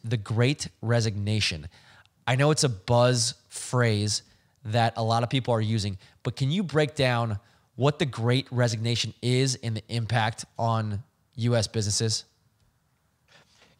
the Great Resignation. I know it's a buzz phrase that a lot of people are using, but can you break down what the Great Resignation is and the impact on U.S. businesses?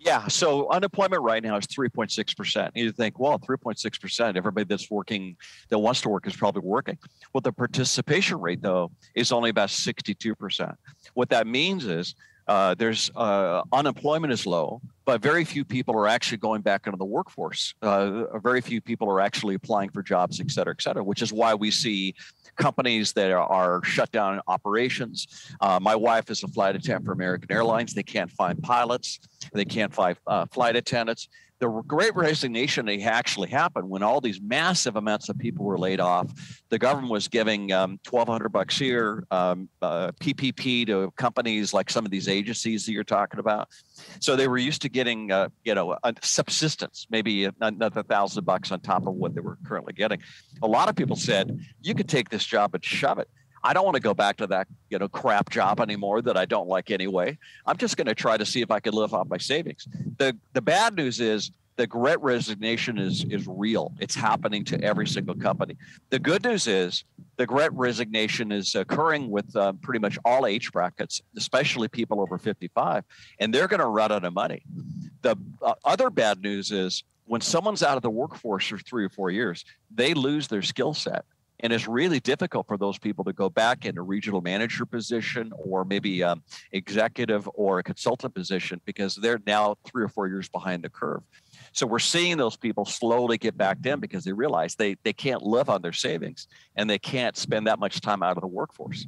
Yeah, so unemployment right now is 3.6%. You think, well, 3.6%, everybody that's working, that wants to work is probably working. Well, the participation rate, though, is only about 62%. What that means is there's unemployment is low, but very few people are actually going back into the workforce. Very few people are actually applying for jobs, et cetera, which is why we see companies that are shut down operations. My wife is a flight attendant for American Airlines. They can't find pilots. They can't find flight attendants. The Great Resignation actually happened when all these massive amounts of people were laid off. The government was giving $1,200 here, PPP to companies like some of these agencies that you're talking about. So they were used to getting, a subsistence, maybe another $1,000 on top of what they were currently getting. A lot of people said, you could take this job and shove it. I don't want to go back to that, crap job anymore that I don't like anyway. I'm just going to try to see if I can live off my savings. The bad news is the Great Resignation is real. It's happening to every single company. The good news is the Great Resignation is occurring with pretty much all age brackets, especially people over 55, and they're going to run out of money. The other bad news is when someone's out of the workforce for 3 or 4 years, they lose their skill set. And it's really difficult for those people to go back in a regional manager position or maybe executive or a consultant position because they're now 3 or 4 years behind the curve. So we're seeing those people slowly get back in because they realize they can't live on their savings and they can't spend that much time out of the workforce.